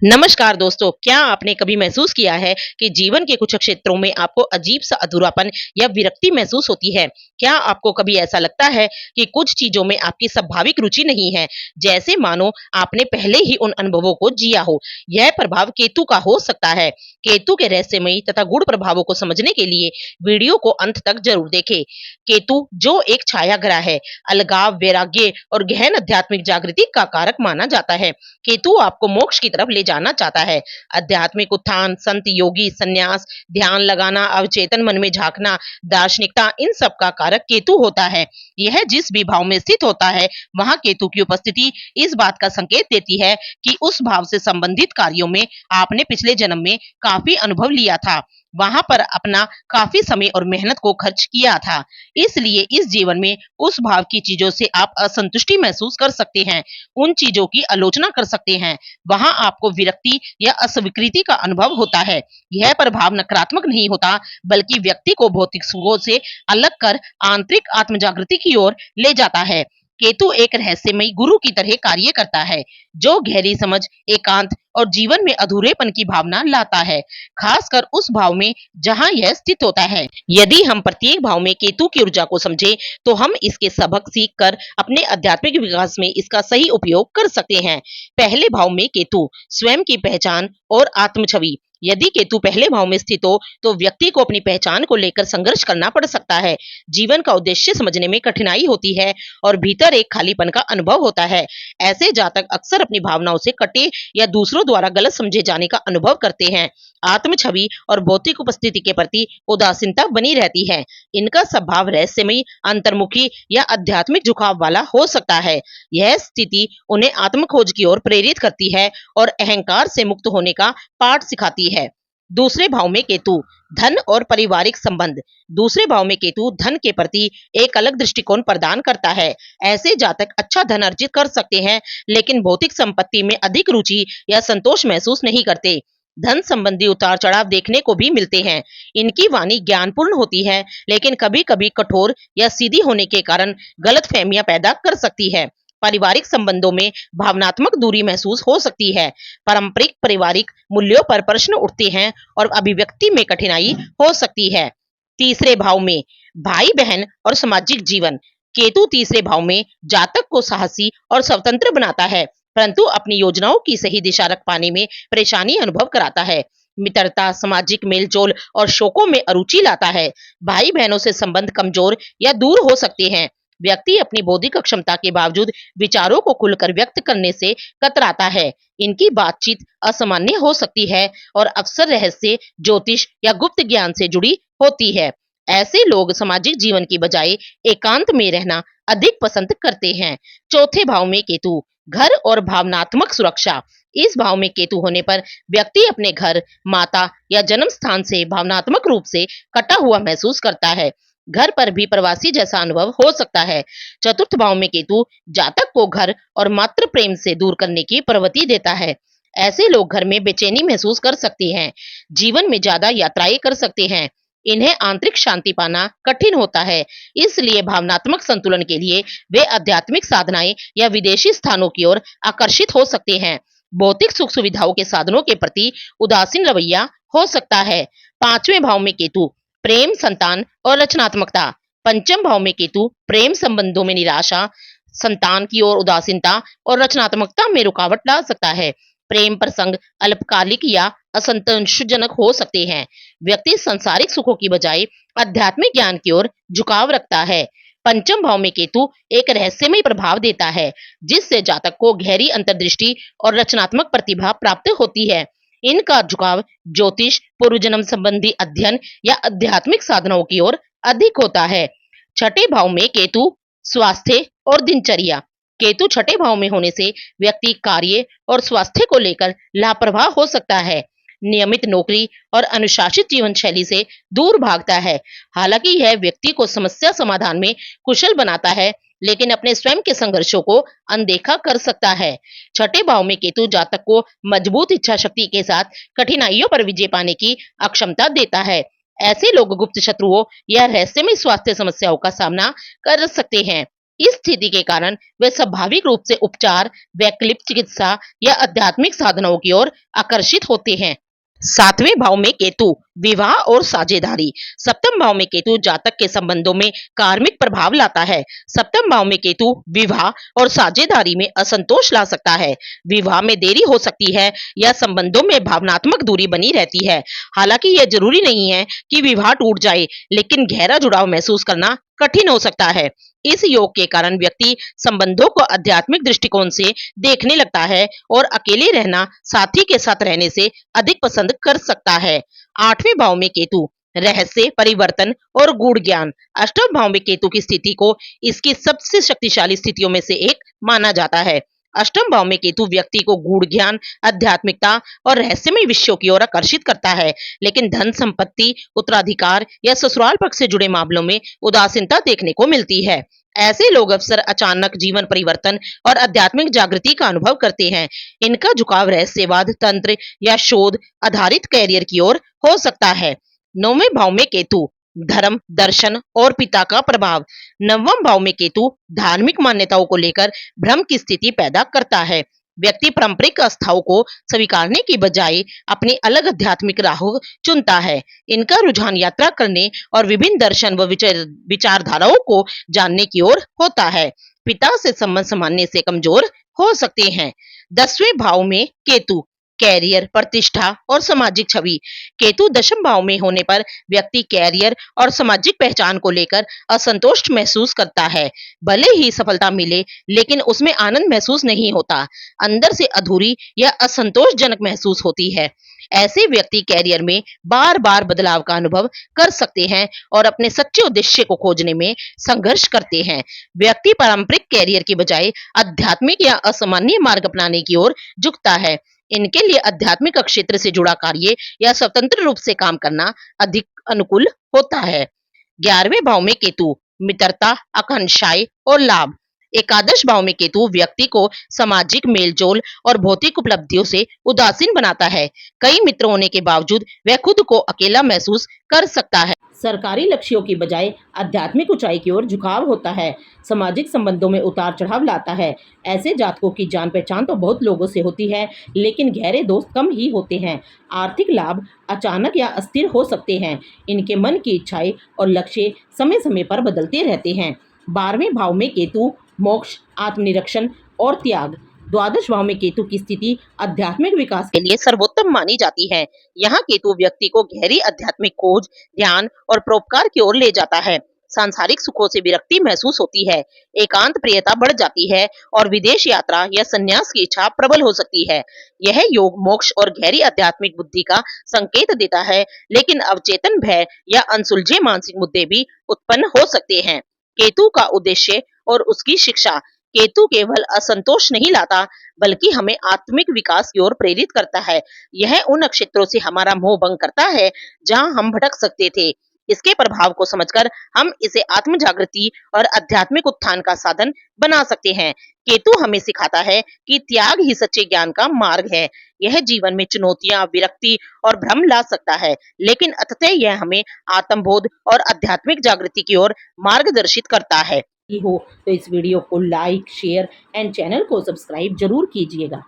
नमस्कार दोस्तों, क्या आपने कभी महसूस किया है कि जीवन के कुछ क्षेत्रों में आपको अजीब सा अधूरापन या विरक्ति महसूस होती है? क्या आपको कभी ऐसा लगता है कि कुछ चीजों में आपकी स्वाभाविक रुचि नहीं है, जैसे मानो आपने पहले ही उन अनुभवों को जिया हो? यह प्रभाव केतु का हो सकता है। केतु के रहस्यमयी तथा गूढ़ प्रभावों को समझने के लिए वीडियो को अंत तक जरूर देखें। केतु, जो एक छाया ग्रह है, अलगाव, वैराग्य और गहन आध्यात्मिक जागृति का कारक माना जाता है। केतु आपको मोक्ष की तरफ ले जाना चाहता है। आध्यात्मिक उत्थान, संत, योगी, संन्यास, ध्यान लगाना, अवचेतन मन में झांकना, दार्शनिकता, इन सब का कारक केतु होता है। यह जिस भी भाव में स्थित होता है, वहां केतु की उपस्थिति इस बात का संकेत देती है कि उस भाव से संबंधित कार्यों में आपने पिछले जन्म में काफी अनुभव लिया था, वहां पर अपना काफी समय और मेहनत को खर्च किया था। इसलिए इस जीवन में उस भाव की चीजों से आप असंतुष्टि महसूस कर सकते हैं, उन चीजों की आलोचना कर सकते हैं। वहां आपको विरक्ति या अस्वीकृति का अनुभव होता है। यह प्रभाव नकारात्मक नहीं होता, बल्कि व्यक्ति को भौतिक सुखों से अलग कर आंतरिक आत्मजागृति की ओर ले जाता है। केतु एक रहस्यमयी गुरु की तरह कार्य करता है, जो गहरी समझ, एकांत और जीवन में अधूरेपन की भावना लाता है, खासकर उस भाव में जहां यह स्थित होता है। यदि हम प्रत्येक भाव में केतु की ऊर्जा को समझें, तो हम इसके सबक सीख कर अपने आध्यात्मिक विकास में इसका सही उपयोग कर सकते हैं। पहले भाव में केतु स्वयं की पहचान और आत्म छवि। यदि केतु पहले भाव में स्थित हो, तो व्यक्ति को अपनी पहचान को लेकर संघर्ष करना पड़ सकता है। जीवन का उद्देश्य समझने में कठिनाई होती है और भीतर एक खालीपन का अनुभव होता है। ऐसे जातक अक्सर अपनी भावनाओं से कटे या दूसरों द्वारा गलत समझे जाने का अनुभव करते हैं। आत्म छवि और भौतिक उपस्थिति के प्रति उदासीनता बनी रहती है। इनका स्वभाव रहस्यमयी, अंतर्मुखी या आध्यात्मिक झुकाव वाला हो सकता है। यह स्थिति उन्हें आत्मखोज की ओर प्रेरित करती है और अहंकार से मुक्त होने का पाठ सिखाती है। दूसरे भाव में केतु धन और पारिवारिक संबंध। दूसरे भाव में केतु धन के प्रति एक अलग दृष्टिकोण प्रदान करता है। ऐसे जातक अच्छा धन अर्जित कर सकते हैं, लेकिन भौतिक संपत्ति में अधिक रुचि या संतोष महसूस नहीं करते। धन संबंधी उतार चढ़ाव देखने को भी मिलते हैं। इनकी वाणी ज्ञानपूर्ण होती है, लेकिन कभी कभी कठोर या सीधी होने के कारण गलत फहमियां पैदा कर सकती है। पारिवारिक संबंधों में भावनात्मक दूरी महसूस हो सकती है। पारंपरिक पारिवारिक मूल्यों पर प्रश्न उठते हैं और अभिव्यक्ति में कठिनाई हो सकती है। तीसरे भाव में भाई बहन और सामाजिक जीवन। केतु तीसरे भाव में जातक को साहसी और स्वतंत्र बनाता है, परंतु अपनी योजनाओं की सही दिशा रख पाने में परेशानी अनुभव कराता है। मित्रता, सामाजिक मेलजोल और शौकों में अरुचि लाता है। भाई बहनों से संबंध कमजोर या दूर हो सकते हैं। व्यक्ति अपनी बौद्धिक क्षमता के बावजूद विचारों को खुलकर व्यक्त करने से कतराता है। इनकी बातचीत असामान्य हो सकती है और अक्सर रहस्य, ज्योतिष या गुप्त ज्ञान से जुड़ी होती है। ऐसे लोग सामाजिक जीवन की बजाय एकांत में रहना अधिक पसंद करते हैं। चौथे भाव में केतु घर और भावनात्मक सुरक्षा। इस भाव में केतु होने पर व्यक्ति अपने घर, माता या जन्म स्थान से भावनात्मक रूप से कटा हुआ महसूस करता है। घर पर भी प्रवासी जैसा अनुभव हो सकता है। चतुर्थ भाव में केतु जातक को घर और मातृ प्रेम से दूर करने की प्रवृत्ति देता है। ऐसे लोग घर में बेचैनी महसूस कर सकते हैं, जीवन में ज्यादा यात्राएं कर सकते हैं। इन्हें आंतरिक शांति पाना कठिन होता है, इसलिए भावनात्मक संतुलन के लिए वे आध्यात्मिक साधनाएं या विदेशी स्थानों की ओर आकर्षित हो सकते हैं। भौतिक सुख सुविधाओं के साधनों के प्रति उदासीन रवैया हो सकता है। पांचवें भाव में केतु प्रेम, संतान और रचनात्मकता। पंचम भाव में केतु प्रेम संबंधों में निराशा, संतान की ओर उदासीनता और रचनात्मकता में रुकावट ला सकता है। प्रेम प्रसंग अल्पकालिक या असंतोषजनक हो सकते हैं। व्यक्ति सांसारिक सुखों की बजाय आध्यात्मिक ज्ञान की ओर झुकाव रखता है। पंचम भाव में केतु एक रहस्यमय प्रभाव देता है, जिससे जातक को गहरी अंतर्दृष्टि और रचनात्मक प्रतिभा प्राप्त होती है। इनका झुकाव ज्योतिष, पूर्व जन्म संबंधी अध्ययन या आध्यात्मिक साधनाओं की ओर अधिक होता है। छठे भाव में केतु स्वास्थ्य और दिनचर्या। केतु छठे भाव में होने से व्यक्ति कार्य और स्वास्थ्य को लेकर लापरवाह हो सकता है। नियमित नौकरी और अनुशासित जीवन शैली से दूर भागता है। हालांकि यह व्यक्ति को समस्या समाधान में कुशल बनाता है, लेकिन अपने स्वयं के संघर्षों को अनदेखा कर सकता है। छठे भाव में केतु जातक को मजबूत इच्छा शक्ति के साथ कठिनाइयों पर विजय पाने की अक्षमता देता है। ऐसे लोग गुप्त शत्रुओं या रहस्यमय स्वास्थ्य समस्याओं का सामना कर सकते हैं। इस स्थिति के कारण वे स्वाभाविक रूप से उपचार, वैकल्पिक चिकित्सा या आध्यात्मिक साधनाओं की ओर आकर्षित होते हैं। सातवें भाव में केतु, विवाह और साझेदारी। सप्तम भाव में केतु जातक के संबंधों में कार्मिक प्रभाव लाता है। सप्तम भाव में केतु विवाह और साझेदारी में असंतोष ला सकता है। विवाह में देरी हो सकती है या संबंधों में भावनात्मक दूरी बनी रहती है। हालांकि यह जरूरी नहीं है कि विवाह टूट जाए, लेकिन गहरा जुड़ाव महसूस करना कठिन हो सकता है। इस योग के कारण व्यक्ति संबंधों को आध्यात्मिक दृष्टिकोण से देखने लगता है और अकेले रहना साथी के साथ रहने से अधिक पसंद कर सकता है। आठवें भाव में केतु, रहस्य, परिवर्तन और गूढ़ ज्ञान। अष्टम भाव में केतु की स्थिति को इसकी सबसे शक्तिशाली स्थितियों में से एक माना जाता है। अष्टम भाव में केतु व्यक्ति को गूढ़ ज्ञान, आध्यात्मिकता और रहस्यमय विषयों की ओर आकर्षित करता है, लेकिन धन संपत्ति, उत्तराधिकार या ससुराल पक्ष से जुड़े मामलों में उदासीनता देखने को मिलती है। ऐसे लोग अक्सर अचानक जीवन परिवर्तन और आध्यात्मिक जागृति का अनुभव करते हैं। इनका झुकाव रहस्यवाद, तंत्र या शोध आधारित कैरियर की ओर हो सकता है। नौवें भाव में केतु, धर्म, दर्शन और पिता का प्रभाव। नवम भाव में केतु धार्मिक मान्यताओं को लेकर भ्रम की स्थिति पैदा करता है। व्यक्ति पारंपरिक आस्थाओं को स्वीकारने की बजाय अपनी अलग आध्यात्मिक राहों चुनता है। इनका रुझान यात्रा करने और विभिन्न दर्शन व विचारधाराओं को जानने की ओर होता है। पिता से संबंध संभालने से कमजोर हो सकते हैं। 10वें भाव में केतु, कैरियर, प्रतिष्ठा और सामाजिक छवि। केतु दशम भाव में होने पर व्यक्ति कैरियर और सामाजिक पहचान को लेकर असंतोष महसूस करता है। भले ही सफलता मिले, लेकिन उसमें आनंद महसूस नहीं होता। अंदर से अधूरी या असंतोषजनक महसूस होती है। ऐसे व्यक्ति कैरियर में बार बार बदलाव का अनुभव कर सकते हैं और अपने सच्चे उद्देश्य को खोजने में संघर्ष करते हैं। व्यक्ति पारंपरिक कैरियर की बजाय आध्यात्मिक या असामान्य मार्ग अपनाने की ओर झुकता है। इनके लिए आध्यात्मिक क्षेत्र से जुड़ा कार्य या स्वतंत्र रूप से काम करना अधिक अनुकूल होता है। 11वें भाव में केतु, मित्रता, आकांक्षाएं और लाभ। एकादश भाव में केतु व्यक्ति को सामाजिक मेलजोल और भौतिक उपलब्धियों से उदासीन बनाता है। कई मित्र होने के बावजूद वह खुद को अकेला महसूस कर सकता है। सरकारी लक्ष्यों की बजाय आध्यात्मिक ऊंचाई की ओर झुकाव होता है। सामाजिक संबंधों में उतार चढ़ाव लाता है। ऐसे जातकों की जान पहचान तो बहुत लोगों से होती है, लेकिन गहरे दोस्त कम ही होते हैं। आर्थिक लाभ अचानक या अस्थिर हो सकते हैं। इनके मन की इच्छाएं और लक्ष्य समय समय पर बदलते रहते हैं। 12वें भाव में केतु, मोक्ष, आत्मनिरीक्षण और त्याग। द्वादश भाव में केतु की स्थिति आध्यात्मिक विकास के लिए सर्वोत्तम मानी जाती है। यहाँ केतु व्यक्ति को गहरी आध्यात्मिक खोज, ध्यान और परोपकार की ओर ले जाता है। सांसारिक सुखों से विरक्ति महसूस होती है, एकांत प्रियता बढ़ जाती है और विदेश यात्रा या संन्यास की इच्छा प्रबल हो सकती है। यह योग मोक्ष और गहरी आध्यात्मिक बुद्धि का संकेत देता है, लेकिन अवचेतन भय या अनसुलझे मानसिक मुद्दे भी उत्पन्न हो सकते हैं। केतु का उद्देश्य और उसकी शिक्षा। केतु केवल असंतोष नहीं लाता, बल्कि हमें आत्मिक विकास की ओर प्रेरित करता है। यह उन क्षेत्रों से हमारा मोह भंग करता है जहां हम भटक सकते थे। इसके प्रभाव को समझकर हम इसे आत्म जागृति और आध्यात्मिक उत्थान का साधन बना सकते हैं। केतु हमें सिखाता है कि त्याग ही सच्चे ज्ञान का मार्ग है। यह जीवन में चुनौतियां, विरक्ति और भ्रम ला सकता है, लेकिन अंततः यह हमें आत्मबोध और आध्यात्मिक जागृति की ओर मार्गदर्शित करता है। हो तो इस वीडियो को लाइक, शेयर एंड चैनल को सब्सक्राइब जरूर कीजिएगा।